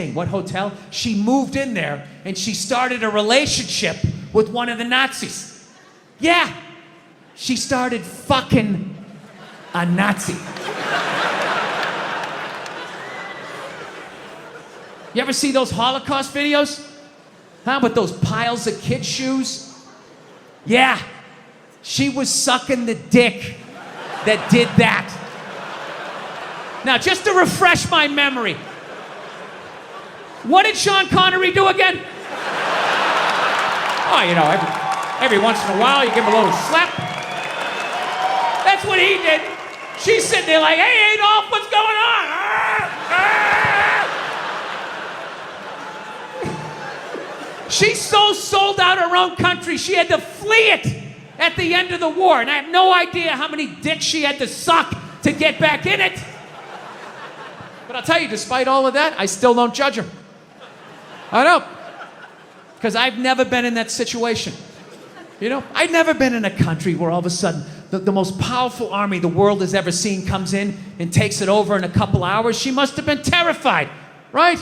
what hotel? She moved in there and she started a relationship with one of the Nazis. Yeah, she started fucking a Nazi. You ever see those Holocaust videos? Huh, with those piles of kid shoes? Yeah, she was sucking the dick that did that. Now, just to refresh my memory, what did Sean Connery do again? Oh, you know, every once in a while you give him a little slap. That's what he did. She's sitting there like, hey, Adolf, what's going on? She's so sold out her own country, she had to flee it at the end of the war. And I have no idea how many dicks she had to suck to get back in it. But I'll tell you, despite all of that, I still don't judge her. I don't. Because I've never been in that situation. You know, I've never been in a country where all of a sudden the most powerful army the world has ever seen comes in and takes it over in a couple hours. She must have been terrified, right?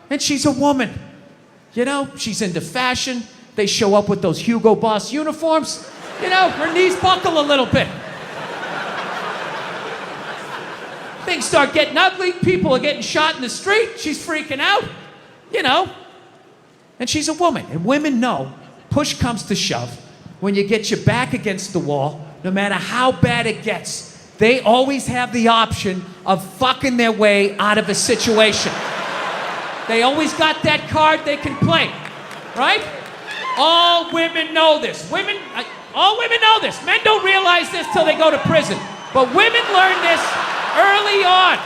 And she's a woman. You know, she's into fashion. They show up with those Hugo Boss uniforms. You know, her knees buckle a little bit. Things start getting ugly. People are getting shot in the street. She's freaking out. You know. And she's a woman. And women know, push comes to shove, when you get your back against the wall, no matter how bad it gets, they always have the option of fucking their way out of a situation. They always got that card they can play, right? All women know this. All women know this. Men don't realize this till they go to prison. But women learn this early on.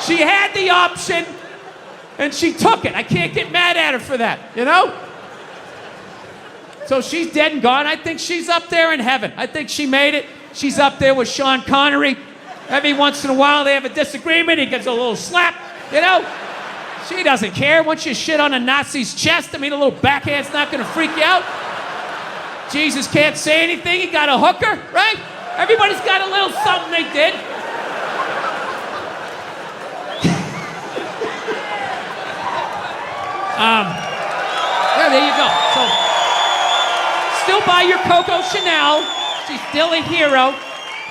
She had the option, and she took it. I can't get mad at her for that, you know? So she's dead and gone. I think she's up there in heaven. I think she made it. She's up there with Sean Connery. Every once in a while they have a disagreement. He gets a little slap, you know? She doesn't care. Once you shit on a Nazi's chest, I mean, a little backhand's not gonna freak you out. Jesus can't say anything. He got a hooker, right? Everybody's got a little something they did. Yeah, there you go. So, still buy your Coco Chanel. She's still a hero.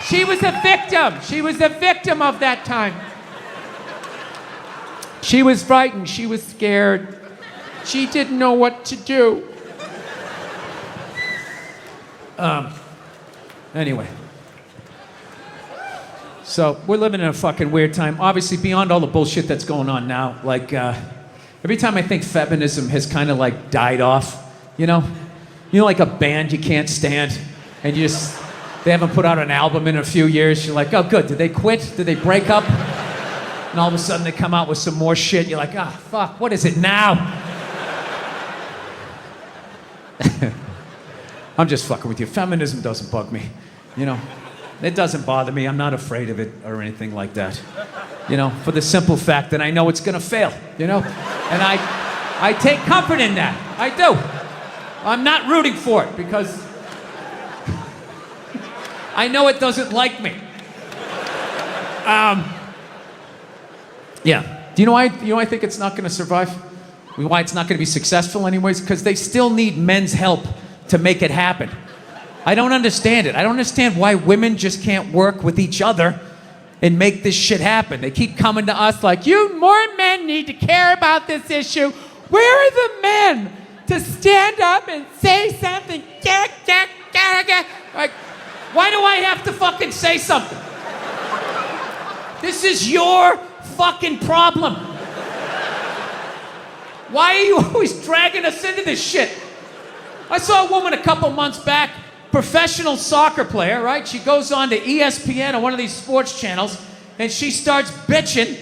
She was a victim. She was a victim of that time. She was frightened. She was scared. She didn't know what to do. Anyway. So, we're living in a fucking weird time. Obviously, beyond all the bullshit that's going on now, like, every time I think feminism has kind of like died off, you know? You know, like a band you can't stand, and you just, they haven't put out an album in a few years. You're like, oh, good. Did they quit? Did they break up? And all of a sudden they come out with some more shit. You're like, ah, oh, fuck, what is it now? I'm just fucking with you. Feminism doesn't bug me, you know? It doesn't bother me. I'm not afraid of it or anything like that. You know, for the simple fact that I know it's gonna fail, you know? And I take comfort in that. I do. I'm not rooting for it because I know it doesn't like me. Yeah. Do you know why I think it's not gonna survive? Why it's not gonna be successful anyways? Because they still need men's help to make it happen. I don't understand it. I don't understand why women just can't work with each other and make this shit happen. They keep coming to us like, you more men need to care about this issue. Where are the men to stand up and say something? Like, why do I have to fucking say something? This is your fucking problem. Why are you always dragging us into this shit? I saw a woman a couple months back, professional soccer player, right? She goes on to ESPN or one of these sports channels, and she starts bitching,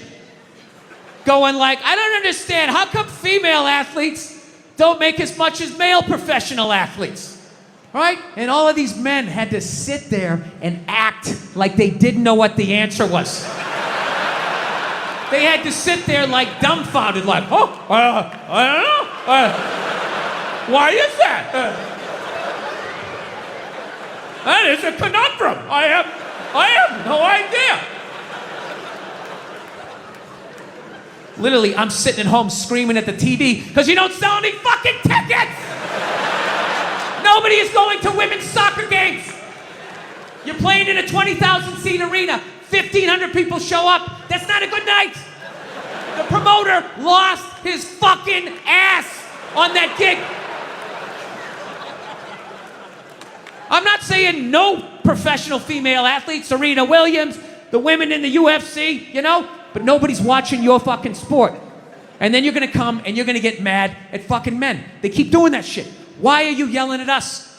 going like, I don't understand, how come female athletes don't make as much as male professional athletes, right? And all of these men had to sit there and act like they didn't know what the answer was. They had to sit there like dumbfounded, like, oh, I don't know. Why is that? That is a conundrum. I have no idea. Literally, I'm sitting at home screaming at the TV because you don't sell any fucking tickets! Nobody is going to women's soccer games. You're playing in a 20,000 seat arena. 1,500 people show up. That's not a good night. The promoter lost his fucking ass on that gig. I'm not saying no professional female athletes, Serena Williams, the women in the UFC, you know, but nobody's watching your fucking sport. And then you're gonna come and you're gonna get mad at fucking men. They keep doing that shit. Why are you yelling at us?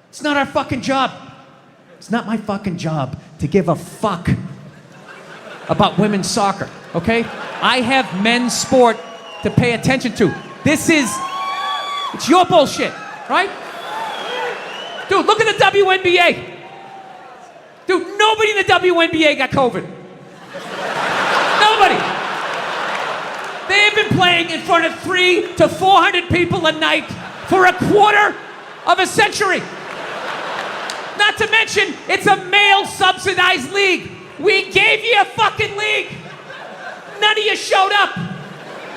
It's not our fucking job. It's not my fucking job to give a fuck about women's soccer, okay? I have men's sport to pay attention to. It's your bullshit, right? Dude, look at the WNBA. Dude, nobody in the WNBA got COVID. Nobody. They have been playing in front of 300 to 400 people a night for a quarter of a century. Not to mention, it's a male-subsidized league. We gave you a fucking league. None of you showed up.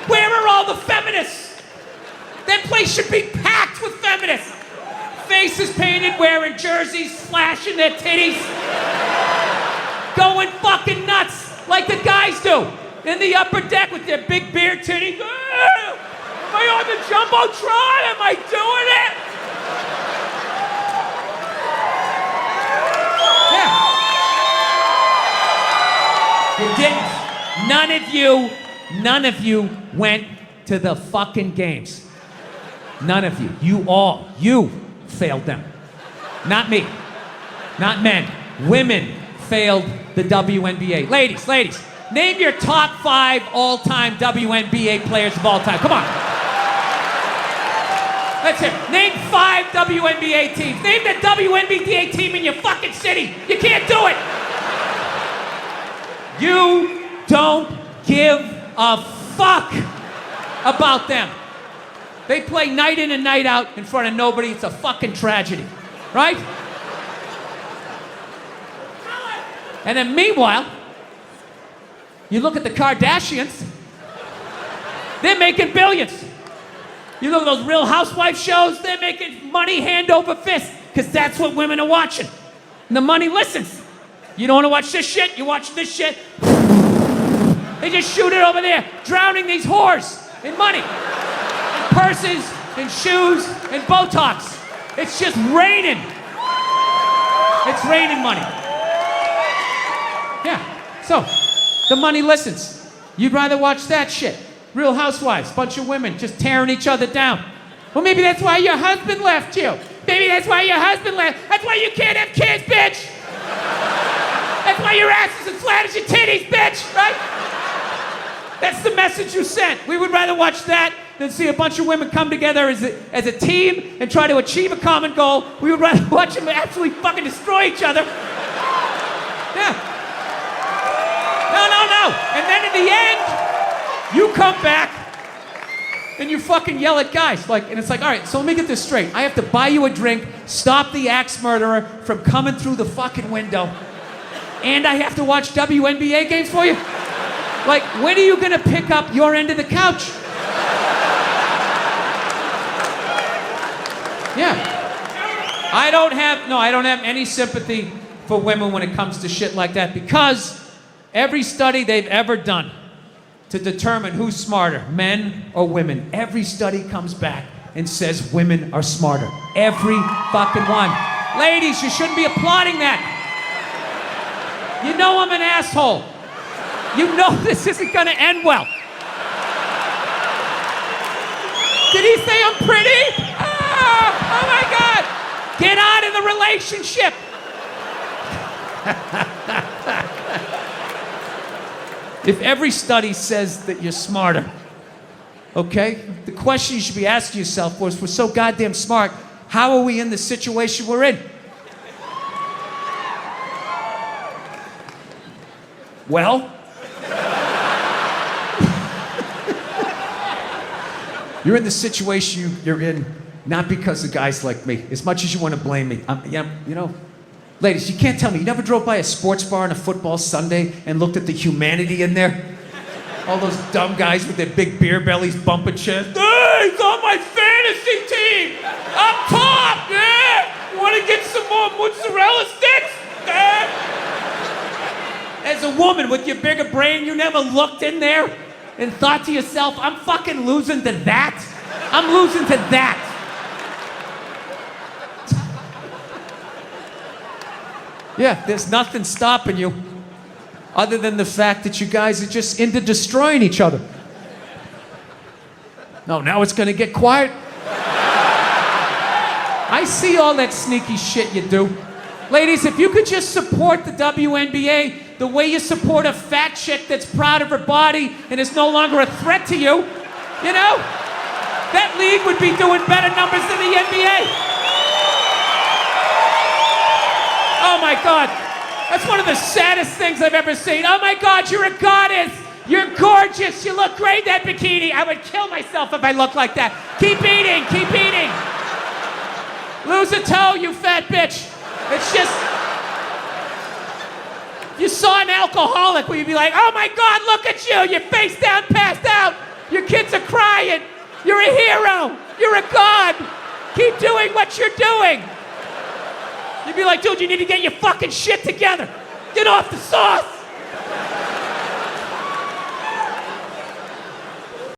Where are all the feminists? That place should be packed with feminists. Faces painted, wearing jerseys, flashing their titties. Going fucking nuts like the guys do. In the upper deck with their big beer titties. Am I on the Jumbotron? Am I doing it? Yeah. You didn't. None of you went to the fucking games. None of you. You failed them. Not me. Not men. Women failed the WNBA. Ladies, name your top 5 all-time WNBA players of all time. Come on. Let's hear it. Name 5 WNBA teams. Name the WNBA team in your fucking city. You can't do it. You don't give a fuck about them. They play night in and night out in front of nobody. It's a fucking tragedy, right? And then meanwhile, you look at the Kardashians, they're making billions. You look at those Real Housewives shows, they're making money hand over fist, because that's what women are watching. And the money listens. You don't want to watch this shit, you watch this shit. They just shoot it over there, drowning these whores in money. In purses, in shoes, and Botox. It's just raining. It's raining money. Yeah, so the money listens. You'd rather watch that shit. Real Housewives, bunch of women just tearing each other down. Well, maybe that's why your husband left you. Maybe that's why your husband left. That's why you can't have kids, bitch. That's why your ass is as flat as your titties, bitch, right? That's the message you sent. We would rather watch that than see a bunch of women come together as a team and try to achieve a common goal. We would rather watch them absolutely fucking destroy each other. Yeah. No. And then in the end, you come back and you fucking yell at guys. And it's like, all right, so let me get this straight. I have to buy you a drink, stop the axe murderer from coming through the fucking window, and I have to watch WNBA games for you? Like, when are you gonna pick up your end of the couch? Yeah. I don't have any sympathy for women when it comes to shit like that, because every study they've ever done to determine who's smarter, men or women, every study comes back and says women are smarter. Every fucking one. Ladies, you shouldn't be applauding that. You know I'm an asshole. You know this isn't gonna end well. Did he say I'm pretty? Oh my God! Get out of the relationship. If every study says that you're smarter, okay? The question you should be asking yourself was, we're so goddamn smart, how are we in the situation we're in? Well, you're in the situation you're in not because of guys like me, as much as you want to blame me. You know, ladies, you can't tell me, you never drove by a sports bar on a football Sunday and looked at the humanity in there? All those dumb guys with their big beer bellies bumping chest. Hey, he's on my fantasy team! Up top, yeah! You wanna get some more mozzarella sticks? As a woman with your bigger brain, you never looked in there and thought to yourself, I'm fucking losing to that? I'm losing to that. Yeah, there's nothing stopping you other than the fact that you guys are just into destroying each other. No, now it's gonna get quiet. I see all that sneaky shit you do. Ladies, if you could just support the WNBA the way you support a fat chick that's proud of her body and is no longer a threat to you, you know? That league would be doing better numbers than the NBA. Oh my God. That's one of the saddest things I've ever seen. Oh my God, you're a goddess. You're gorgeous. You look great in that bikini. I would kill myself if I looked like that. Keep eating, keep eating. Lose a toe, you fat bitch. It's just, you saw an alcoholic where you'd be like, oh my God, look at you. You're face down, passed out. Your kids are crying. You're a hero. You're a god. Keep doing what you're doing. You'd be like, dude, you need to get your fucking shit together. Get off the sauce.